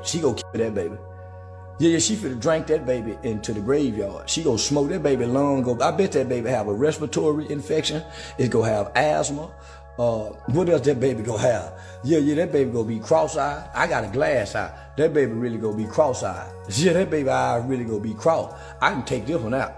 She go kill that baby. Yeah, she finna drink that baby into the graveyard. She go smoke that baby lung. I bet that baby have a respiratory infection. It's gonna have asthma. What else that baby gonna have? Yeah, that baby gonna be cross-eyed. I got a glass eye. That baby really gonna be cross-eyed. Yeah, that baby eye really gonna be cross. I can take this one out.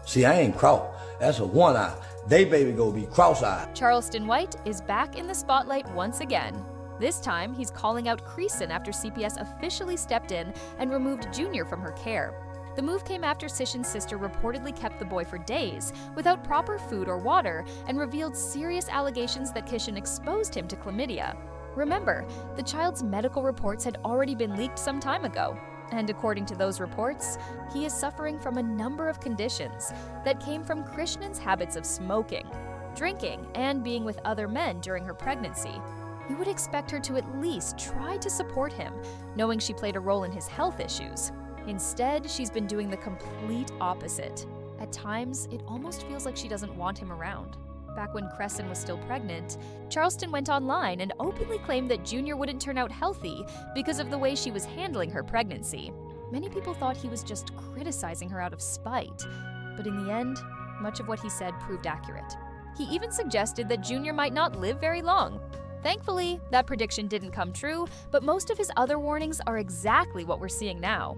See, I ain't cross. That's a one eye. They baby gonna be cross-eyed. Charleston White is back in the spotlight once again. This time, he's calling out Chrisean after CPS officially stepped in and removed Junior from her care. The move came after Chrisean's sister reportedly kept the boy for days without proper food or water and revealed serious allegations that Chrisean exposed him to chlamydia. Remember, the child's medical reports had already been leaked some time ago. And according to those reports, he is suffering from a number of conditions that came from Chrisean's habits of smoking, drinking, and being with other men during her pregnancy. You would expect her to at least try to support him, knowing she played a role in his health issues. Instead, she's been doing the complete opposite. At times, it almost feels like she doesn't want him around. Back when Chrisean was still pregnant, Charleston went online and openly claimed that Junior wouldn't turn out healthy because of the way she was handling her pregnancy. Many people thought he was just criticizing her out of spite, but in the end, much of what he said proved accurate. He even suggested that Junior might not live very long. Thankfully, that prediction didn't come true, but most of his other warnings are exactly what we're seeing now.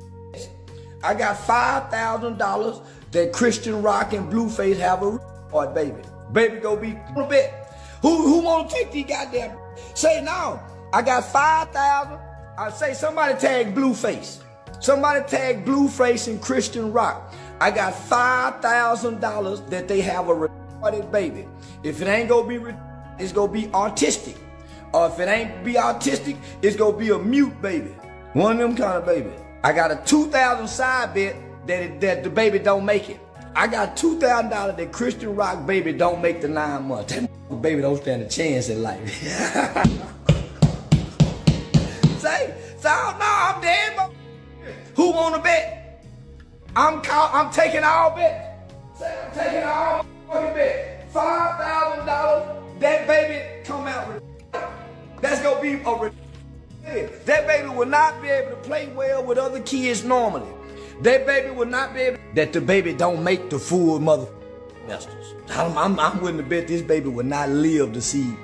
I got $5,000 that Chrisean Rock and Blueface have a baby. Baby go be a bit. Who wanna take these goddamn? Say now, I got 5,000. I say somebody tag Blueface. Somebody tag Blueface and Chrisean Rock. I got $5,000 that they have a retarded baby. If it ain't gonna be it's gonna be autistic. Or if it ain't be autistic, it's gonna be a mute baby. One of them kind of baby. I got a $2,000 side bet that the baby don't make it. I got $2,000 that Chrisean Rock baby don't make the 9 months. That baby don't stand a chance in life. Say, no, I'm dead. Who wanna bet? I'm taking all bets. Say I'm taking all fucking bets. $5,000. That baby come out with. That's gonna be a. That baby will not be able to play well with other kids normally. That baby will not be able. That the baby don't make the full mother semesters. I'm willing to bet this baby will not live to see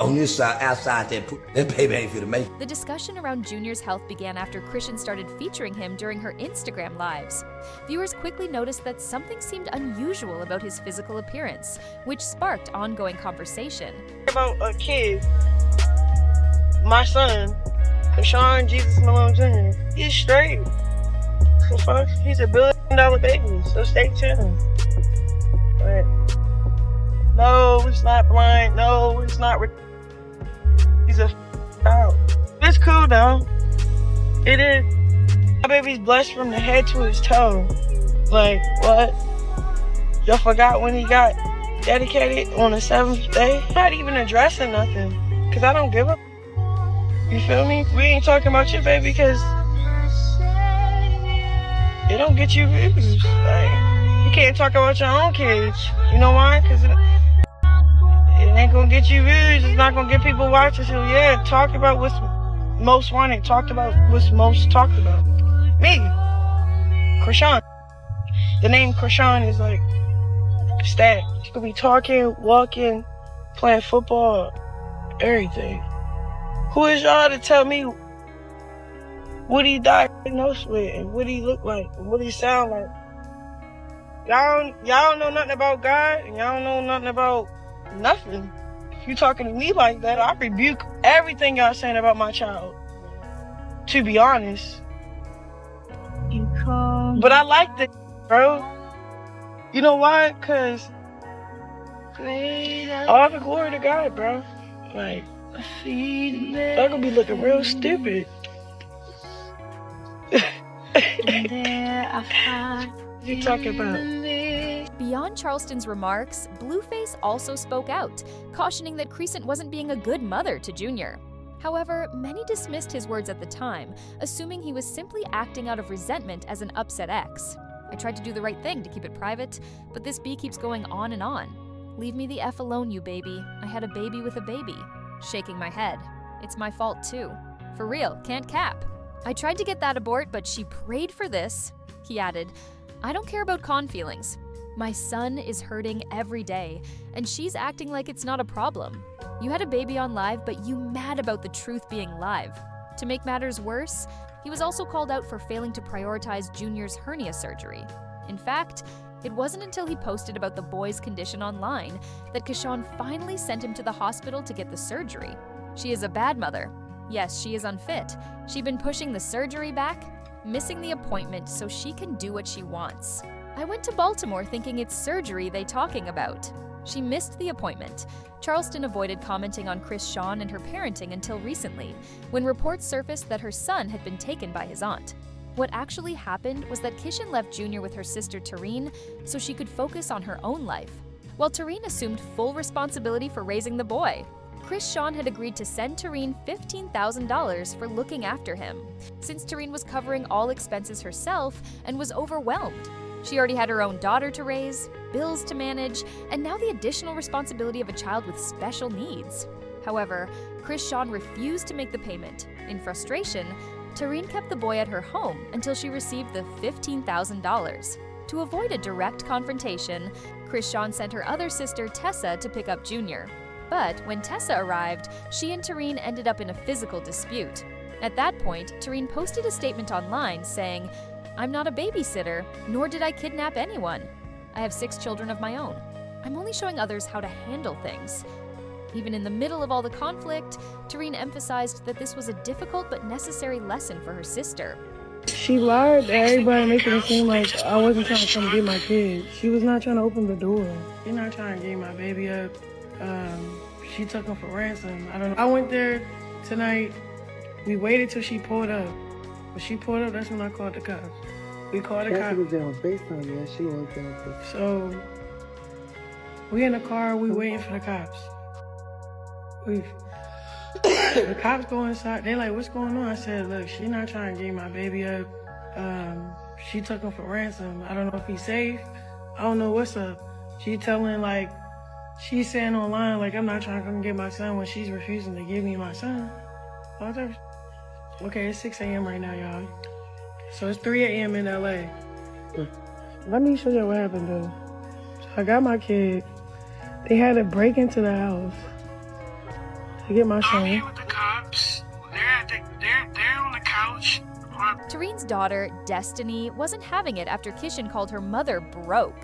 on this side, outside that baby ain't finna make it. The discussion around Junior's health began after Chrisean started featuring him during her Instagram lives. Viewers quickly noticed that something seemed unusual about his physical appearance, which sparked ongoing conversation. About a kid, my son, Chrisean Jesus Malone Jr., he's straight. So fuck, he's $1 billion baby, so stay tuned. But no, it's not blind. No, it's not. He's a child. It's cool though. It is. My baby's blessed from the head to his toe. Like, what? Y'all forgot when he got dedicated on the 7th day? Not even addressing nothing. Cause I don't give a. You feel me? We ain't talking about your baby cause it don't get you views. Like, you can't talk about your own kids. You know why? Cause it ain't gonna get you views. It's not gonna get people watching. So yeah, talk about what's most wanted. Talk about what's most talked about. Me, Chrisean. The name Chrisean is like stacked. You could be talking, walking, playing football, everything. Who is y'all to tell me what he diagnosed with and what he look like and what he sound like? Y'all don't know nothing about God and y'all don't know nothing about nothing. If you talking to me like that, I rebuke everything y'all saying about my child. To be honest. But I like that, bro. You know why? Cause all the glory to God, bro. Like, they're gonna be looking real stupid. You talking about? Beyond Charleston's remarks, Blueface also spoke out, cautioning that Chrisean wasn't being a good mother to Junior. However, many dismissed his words at the time, assuming he was simply acting out of resentment as an upset ex. I tried to do the right thing to keep it private, but this bee keeps going on and on. Leave me the F alone, you baby. I had a baby with a baby. Shaking my head. It's my fault too. For real, can't cap. I tried to get that abort, but she prayed for this. He added, I don't care about con feelings. My son is hurting every day, and she's acting like it's not a problem. You had a baby on live, but you mad about the truth being live. To make matters worse, he was also called out for failing to prioritize Junior's hernia surgery. In fact, it wasn't until he posted about the boy's condition online that Chrisean finally sent him to the hospital to get the surgery. She is a bad mother. Yes, she is unfit. She'd been pushing the surgery back, missing the appointment so she can do what she wants. I went to Baltimore thinking it's surgery they talking about. She missed the appointment. Charleston avoided commenting on Chrisean and her parenting until recently, when reports surfaced that her son had been taken by his aunt. What actually happened was that Chrisean left Junior with her sister Tareen so she could focus on her own life, while Tareen assumed full responsibility for raising the boy. Chrisean had agreed to send Tareen $15,000 for looking after him, since Tareen was covering all expenses herself and was overwhelmed. She already had her own daughter to raise, bills to manage, and now the additional responsibility of a child with special needs. However, Chrisean refused to make the payment. In frustration, Tareen kept the boy at her home until she received the $15,000. To avoid a direct confrontation, Chrisean sent her other sister Tessa to pick up Junior. But when Tessa arrived, she and Tareen ended up in a physical dispute. At that point, Tareen posted a statement online saying, I'm not a babysitter, nor did I kidnap anyone. I have 6 children of my own. I'm only showing others how to handle things. Even in the middle of all the conflict, Tareen emphasized that this was a difficult but necessary lesson for her sister. She lied to everybody, making it seem like I wasn't trying to come get my kid. She was not trying to open the door. She's not trying to get my baby up. She took him for ransom. I don't know. I went there tonight. We waited till she pulled up. When she pulled up, that's when I called the cops. We called the cops. Was there on FaceTime, yeah, she was there on FaceTime. So, we in the car, we waiting for the cops. The cops go inside, they like, what's going on? I said, look, she not trying to get my baby up. She took him for ransom. I don't know if he's safe. I don't know what's up. She's saying online, like, I'm not trying to come get my son when she's refusing to give me my son. Okay, it's 6 a.m. right now, y'all. So it's 3 a.m. in LA. Let me show you what happened, though. So I got my kid. They had to break into the house to get my son. I'm here with the cops. They're on the couch. Tareen's daughter, Destiny, wasn't having it after Chrisean called her mother broke.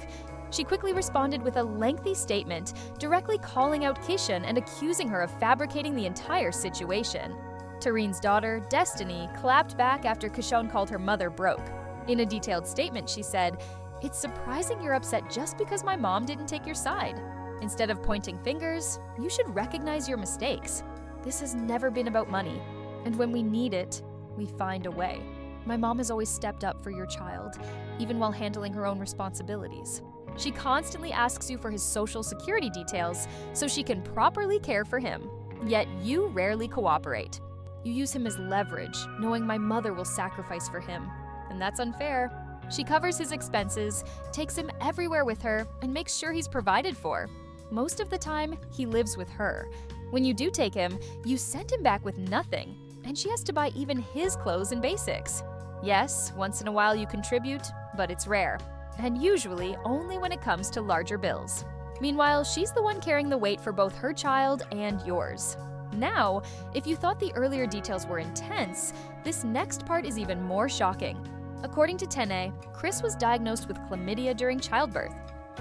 She quickly responded with a lengthy statement, directly calling out Chrisean and accusing her of fabricating the entire situation. Tareen's daughter, Destiny, clapped back after Chrisean called her mother broke. In a detailed statement, she said, "It's surprising you're upset just because my mom didn't take your side. Instead of pointing fingers, you should recognize your mistakes. This has never been about money, and when we need it, we find a way. My mom has always stepped up for your child, even while handling her own responsibilities. She constantly asks you for his social security details so she can properly care for him, yet you rarely cooperate. You use him as leverage, knowing my mother will sacrifice for him, and that's unfair. She covers his expenses, takes him everywhere with her, and makes sure he's provided for. Most of the time, he lives with her. When you do take him, you send him back with nothing, and she has to buy even his clothes and basics. Yes, once in a while you contribute, but it's rare, and usually only when it comes to larger bills. Meanwhile, she's the one carrying the weight for both her child and yours. Now, if you thought the earlier details were intense, this next part is even more shocking. According to Tene, Chris was diagnosed with chlamydia during childbirth.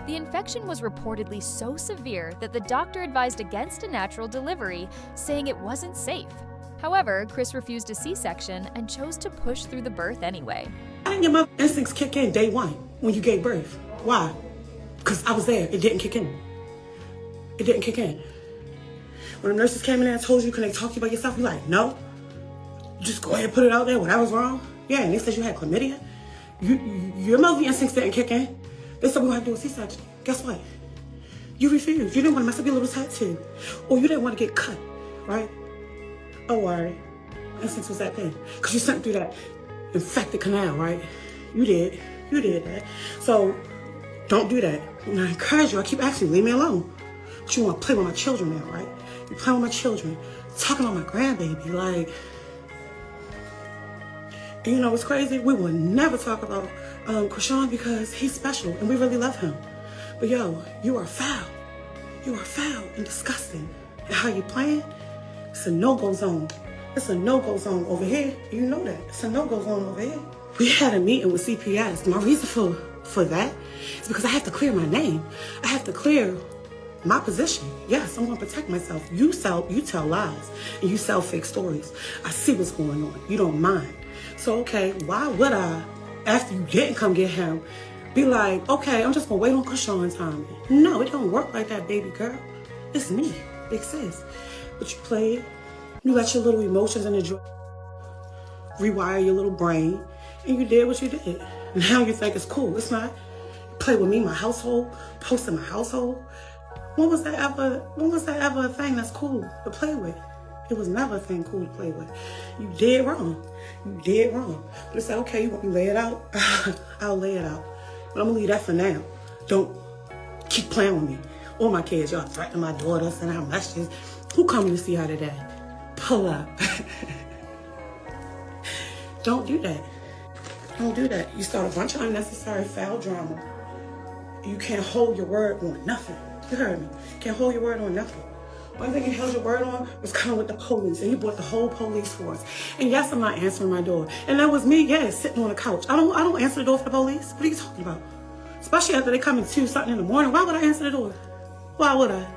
The infection was reportedly so severe that the doctor advised against a natural delivery, saying it wasn't safe. However, Chris refused a C-section and chose to push through the birth anyway. Why didn't your mother instincts kick in day one when you gave birth? Why? Because I was there. It didn't kick in. It didn't kick in. When the nurses came in and told you, can they talk to you about yourself? You're like, no. Just go ahead and put it out there when I was wrong. Yeah, and they said you had chlamydia. Your mother instincts didn't kick in. They said we had to do a C-section. Guess what? You refused. You didn't want to mess up your little tattoo. Or you didn't want to get cut, right? Oh, all right. Instincts was that thing. Because you sent through that infected canal, right? You did. You did that. So, don't do that. And I encourage you. I keep asking you, leave me alone. But you want to play with my children now, right? You play with my children. Talking about my grandbaby, like... And you know what's crazy? We will never talk about Chrisean because he's special and we really love him. But yo, you are foul. You are foul and disgusting. And how you playing? It's a no-go zone. It's a no-go zone over here. You know that. It's a no-go zone over here. We had a meeting with CPS. My reason for that is because I have to clear my name. I have to clear my position. Yes, I'm gonna protect myself. You tell lies and you sell fake stories. I see what's going on. You don't mind. So okay, why would I, after you didn't come get him, be like, okay, I'm just gonna wait on Chrisean's timing? No, it don't work like that, baby girl. It's me, big sis. But you played. You let your little emotions in the drawer rewire your little brain, and you did what you did. Now you think it's cool. It's not. Play with me, my household, post in my household. When was that ever a thing that's cool to play with? It was never a thing cool to play with. You did wrong. You did wrong. But it's like, okay, you want me to lay it out? I'll lay it out. But I'm gonna leave that for now. Don't keep playing with me. Or my kids, y'all threatening my daughter, sending her messages. Who coming to see her today? Pull up. Don't do that. Don't do that. You start a bunch of unnecessary foul drama. You can't hold your word on nothing. You heard me. Can't hold your word on nothing. One thing you held your word on was coming with the police, and you brought the whole police force. And yes, I'm not answering my door. And that was me, yes, sitting on the couch. I don't answer the door for the police. What are you talking about? Especially after they come at 2 something in the morning. Why would I answer the door? Why would I?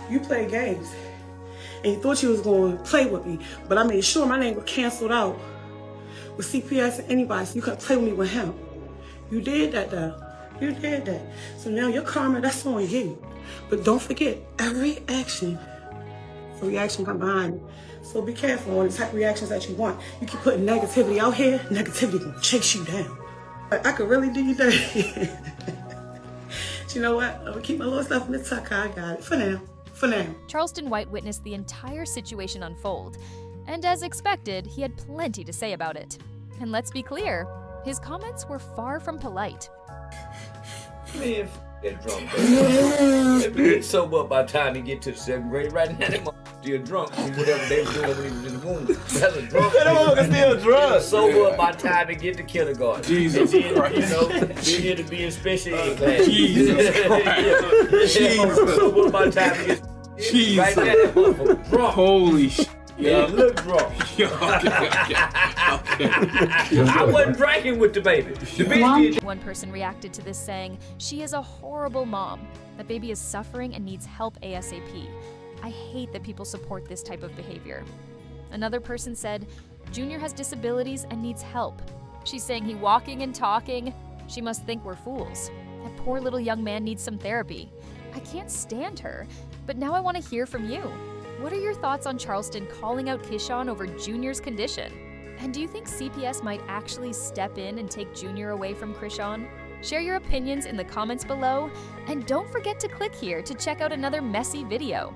You play games. And you thought you was going to play with me, but I made sure my name was canceled out with CPS and anybody, so you couldn't play with me with him. You did that, though. You did that. So now your karma, that's on you. But don't forget, every action, a reaction come behind it. So be careful on the type of reactions that you want. You keep putting negativity out here, negativity gonna chase you down. I could really do you dirty. But you know what? I'm gonna keep my little stuff in the tuck. I got it. For now. For now. Charleston White witnessed the entire situation unfold, and as expected, he had plenty to say about it. And let's be clear, his comments were far from polite. Man, get drunk. They get sober up by the time you get to the 7th grade. Right now, they still drunk from whatever they were doing when he was in the womb. That's a drunk. They still drunk. Sober up by the time they get to kindergarten. Jesus and then, Christ. You know, be here to be in special ed class. Jesus Christ. Jesus. Sober up by the time they get. Jesus. Right now, that motherfucker drunk. Holy shit. Yeah, look drunk. Okay. I wasn't drinking with the baby. The baby did. One person reacted to this saying, "She is a horrible mom. That baby is suffering and needs help ASAP. I hate that people support this type of behavior." Another person said, "Junior has disabilities and needs help. She's saying he walking and talking. She must think we're fools. That poor little young man needs some therapy. I can't stand her, but now I want to hear from you. What are your thoughts on Charleston calling out Chrisean over Junior's condition? And do you think CPS might actually step in and take Junior away from Chrisean? Share your opinions in the comments below, and don't forget to click here to check out another messy video.